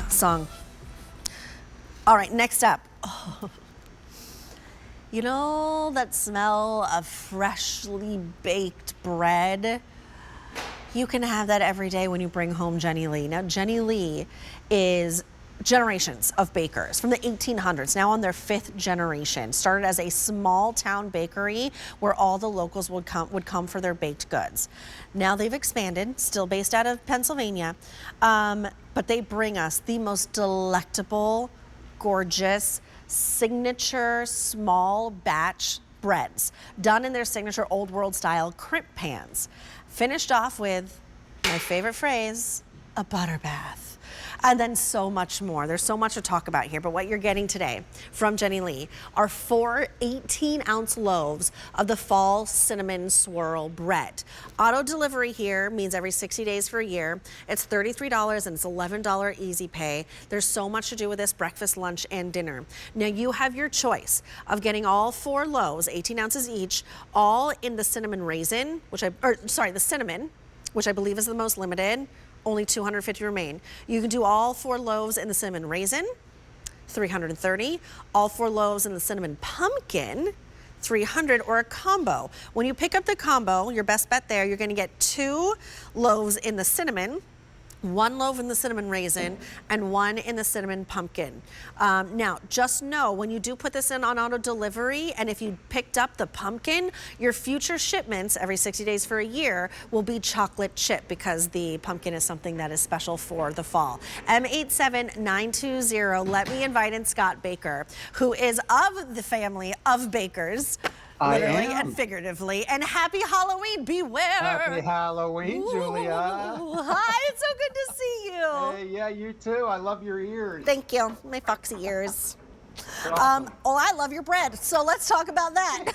song. All right, next up. Oh. You know that smell of freshly baked bread? You can have that every day when you bring home Jenny Lee. Now, Jenny Lee is generations of bakers from the 1800s, now on their 5th generation. Started as a small town bakery where all the locals would come for their baked goods. Now they've expanded, still based out of Pennsylvania, but they bring us the most delectable, gorgeous, signature small batch breads done in their signature old world style crimp pans, finished off with my favorite phrase, a butter bath. And then so much more. There's so much to talk about here, but what you're getting today from Jenny Lee are 4 18-ounce loaves of the fall cinnamon swirl bread. Auto delivery here means every 60 days for a year. It's $33 and it's $11 easy pay. There's so much to do with this breakfast, lunch, and dinner. Now you have your choice of getting all 4 loaves, 18 ounces each, all in the cinnamon raisin, the cinnamon, which I believe is the most limited. Only 250 remain. You can do all 4 loaves in the cinnamon raisin, 330. All 4 loaves in the cinnamon pumpkin, 300, or a combo. When you pick up the combo, your best bet there, you're gonna get 2 loaves in the cinnamon, 1 loaf in the cinnamon raisin, and 1 in the cinnamon pumpkin. Now, just know when you do put this in on auto delivery, and if you picked up the pumpkin, your future shipments every 60 days for a year will be chocolate chip, because the pumpkin is something that is special for the fall. M87920, let me invite in Scott Baker, who is of the family of bakers. Literally and figuratively. And happy Halloween, beware. Happy Halloween, Julia. Hi, it's so good to see you. Hey, yeah, you too. I love your ears. Thank you, my foxy ears. Awesome. I love your bread, so let's talk about that.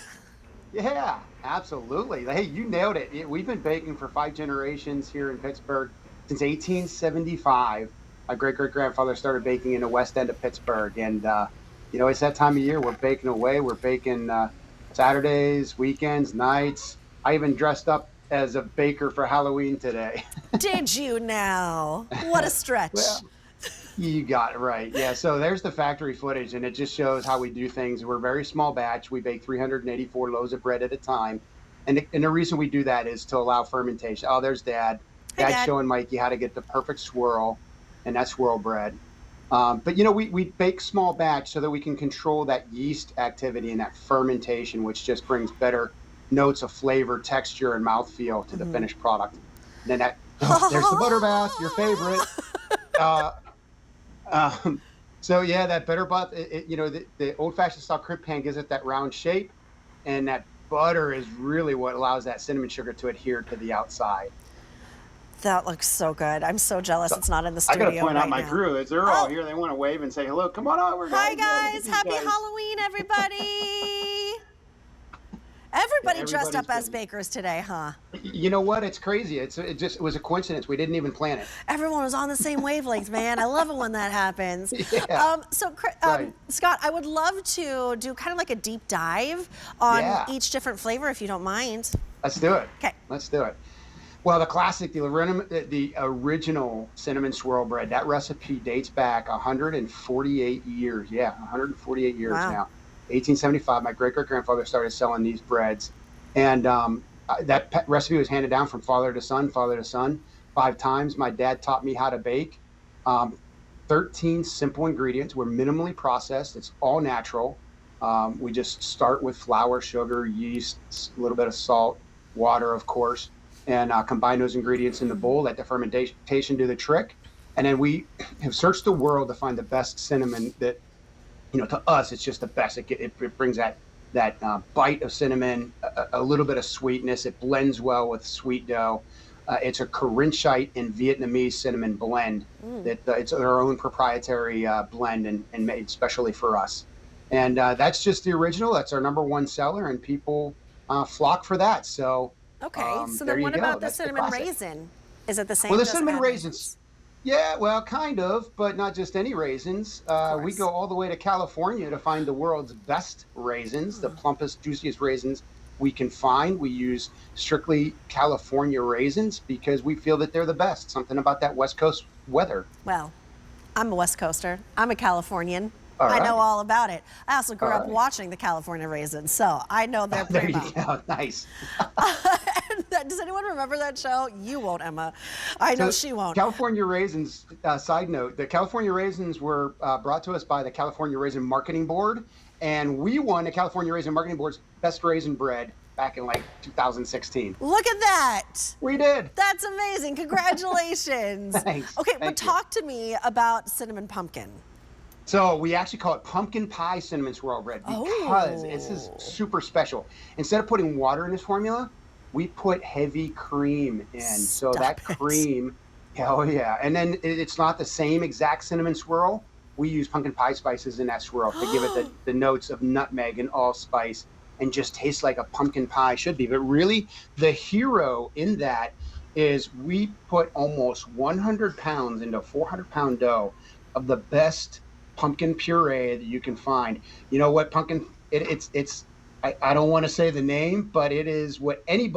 Yeah, absolutely. Hey, you nailed it. We've been baking for 5 generations here in Pittsburgh since 1875. My great-great-grandfather started baking in the west end of Pittsburgh. And, it's that time of year. We're baking away. We're baking Saturdays, weekends, nights. I even dressed up as a baker for Halloween today. Did you now? What a stretch. Well, you got it right. Yeah, so there's the factory footage, and it just shows how we do things. We're a very small batch. We bake 384 loaves of bread at a time. And the reason we do that is to allow fermentation. Oh, there's Dad. Hi, Dad's Dad. showing Mikey how to get the perfect swirl, and that's swirl bread. But we bake small batch so that we can control that yeast activity and that fermentation, which just brings better notes of flavor, texture, and mouthfeel to the finished product. And then there's the butter bath, your favorite. So yeah, that butter bath, the old-fashioned style crimp pan gives it that round shape, and that butter is really what allows that cinnamon sugar to adhere to the outside. That looks so good. I'm so jealous it's not in the studio. I got to point out my now. crew. They're all here. They want to wave and say hello. Come on over, guys. Hi, guys. Happy Halloween, everybody. Everybody dressed up as bakers today, huh? You know what? It's crazy. It was a coincidence. We didn't even plan it. Everyone was on the same wavelength, man. I love it when that happens. Yeah. Right. Scott, I would love to do kind of like a deep dive on each different flavor, if you don't mind. Let's do it. Okay. Let's do it. Well, the classic, the original cinnamon swirl bread, that recipe dates back 148 years. Yeah, 148 years now. 1875, my great-great-grandfather started selling these breads. And that recipe was handed down from father to son, 5 times. My dad taught me how to bake. 13 simple ingredients. We're minimally processed. It's all natural. We just start with flour, sugar, yeast, a little bit of salt, water, of course, and combine those ingredients in the bowl. Let the fermentation do the trick. And then we have searched the world to find the best cinnamon that, to us, it's just the best. It brings that bite of cinnamon, a little bit of sweetness. It blends well with sweet dough. It's a Corinthite and Vietnamese cinnamon blend. It's our own proprietary blend and made specially for us. And that's just the original. That's our #1 seller, and people flock for that. So okay. So then what about the cinnamon raisin? Is it the same? Well, the cinnamon raisins. Yeah, well, kind of, but not just any raisins. We go all the way to California to find the world's best raisins, the plumpest, juiciest raisins we can find. We use strictly California raisins because we feel that they're the best. Something about that West Coast weather. Well, I'm a West Coaster. I'm a Californian. All I know right. all about it. I also grew All up right. watching the California Raisins, so I know their There you primo. go. Nice. Does anyone remember that show? You won't, Emma. I know So she won't. California raisins, side note, the California raisins were brought to us by the California Raisin Marketing Board, and we won the California Raisin Marketing Board's best raisin bread back in like 2016. Look at that. We did. That's amazing. Congratulations. Thanks. Okay, but Thank you. talk to me about cinnamon pumpkin. So we actually call it pumpkin pie cinnamon swirl bread because this is super special. Instead of putting water in this formula, we put heavy cream in. So Stop that it. cream, hell yeah. And then it's not the same exact cinnamon swirl. We use pumpkin pie spices in that swirl to give it the notes of nutmeg and allspice and just taste like a pumpkin pie should be. But really, the hero in that is we put almost 100 pounds into a 400-pound dough of the best pumpkin puree that you can find. You know what pumpkin? I don't want to say the name, but it is what any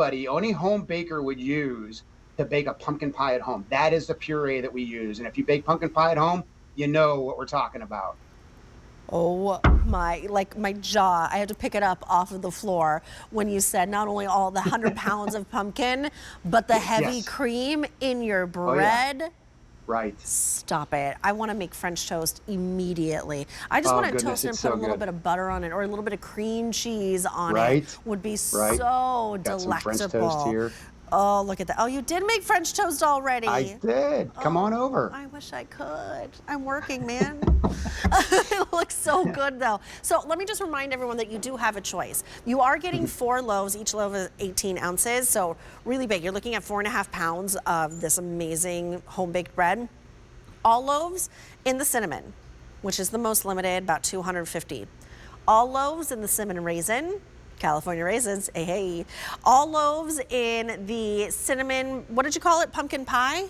home baker would use to bake a pumpkin pie at home. That is the puree that we use. And if you bake pumpkin pie at home, you know what we're talking about. Oh my jaw. I had to pick it up off of the floor when you said not only all the 100 pounds of pumpkin, but the heavy Yes. cream in your Oh, yeah. bread. Right. Stop it. I want to make French toast immediately. I just Oh, want to goodness, toast it and it's put so a little good. bit of butter on it or a little bit of cream cheese on Right. it. Would be Right. so Got some French delectable. toast here. Oh, look at that. Oh, you did make French toast already. I did. Come on over. I wish I could. I'm working, man. It looks so good, though. So let me just remind everyone that you do have a choice. You are getting 4 loaves. Each loaf is 18 ounces, so really big. You're looking at 4.5 pounds of this amazing home-baked bread. All loaves in the cinnamon, which is the most limited, about 250. All loaves in the cinnamon raisin, California raisins, hey. All loaves in the cinnamon, what did you call it, pumpkin pie?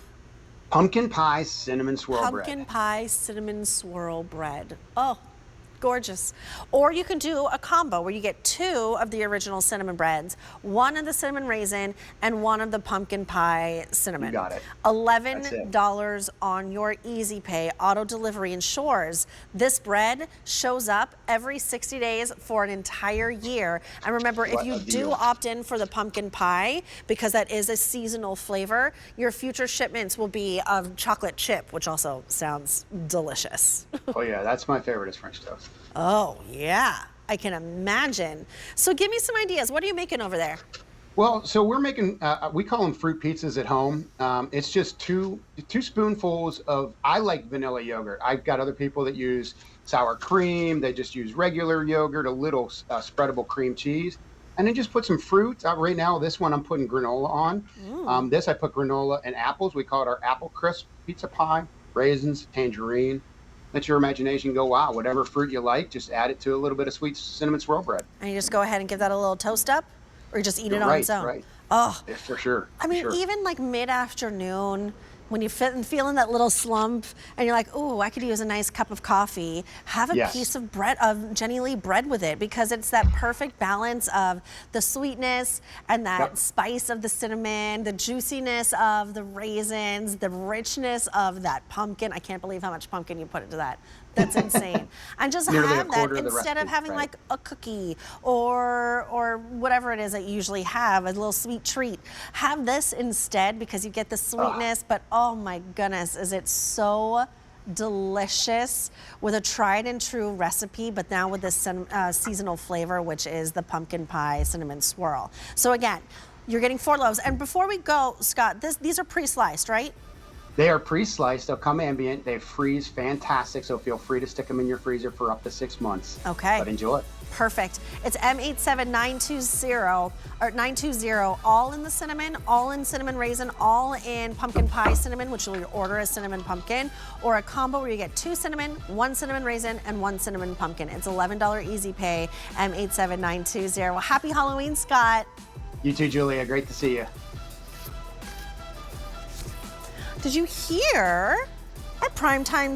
Pumpkin pie cinnamon swirl bread. Pumpkin pie cinnamon swirl bread. Oh, gorgeous. Or you can do a combo where you get 2 of the original cinnamon breads, 1 of the cinnamon raisin, and 1 of the pumpkin pie cinnamon. You got it. $11 on your Easy Pay. Auto delivery ensures this bread shows up every 60 days for an entire year. And remember, if What you a do deal. opt in for the pumpkin pie, because that is a seasonal flavor, your future shipments will be of chocolate chip, which also sounds delicious. Oh yeah, that's my favorite is French toast. Oh, yeah, I can imagine. So give me some ideas. What are you making over there? Well, so we're making, we call them fruit pizzas at home. It's just two spoonfuls of, I like vanilla yogurt. I've got other people that use sour cream. They just use regular yogurt, a little spreadable cream cheese, and then just put some fruit. Right now, this one I'm putting granola on. This I put granola and apples. We call it our apple crisp pizza pie, raisins, tangerine. Let your imagination go wild. Whatever fruit you like, just add it to a little bit of sweet cinnamon swirl bread. And you just go ahead and give that a little toast up, or you just eat it on its own? Right. Oh, Yeah, for sure. I mean, for sure. even like mid-afternoon, when you feeling that little slump, and you're like, "Ooh, I could use a nice cup of coffee." Have a Yes. piece of bread, of Jenny Lee bread with it, because it's that perfect balance of the sweetness and that Yep. spice of the cinnamon, the juiciness of the raisins, the richness of that pumpkin. I can't believe how much pumpkin you put into that. That's insane. And just Nearly a have that quarter of the instead of recipe, having right. like a cookie or whatever it is that you usually have, a little sweet treat. Have this instead, because you get the sweetness, but oh my goodness, is it so delicious with a tried and true recipe, but now with this seasonal flavor, which is the pumpkin pie cinnamon swirl. So again, you're getting 4 loaves. And before we go, Scott, these are pre-sliced, right? They are pre-sliced. They'll come ambient. They freeze fantastic. So feel free to stick them in your freezer for up to 6 months. Okay. But enjoy. Perfect. It's M87920 or 920, all in the cinnamon, all in cinnamon raisin, all in pumpkin pie cinnamon, which you'll order as cinnamon pumpkin, or a combo where you get 2 cinnamon, 1 cinnamon raisin, and 1 cinnamon pumpkin. It's $11 Easy Pay, M87920. Well, happy Halloween, Scott. You too, Julia. Great to see you. Did you hear our primetime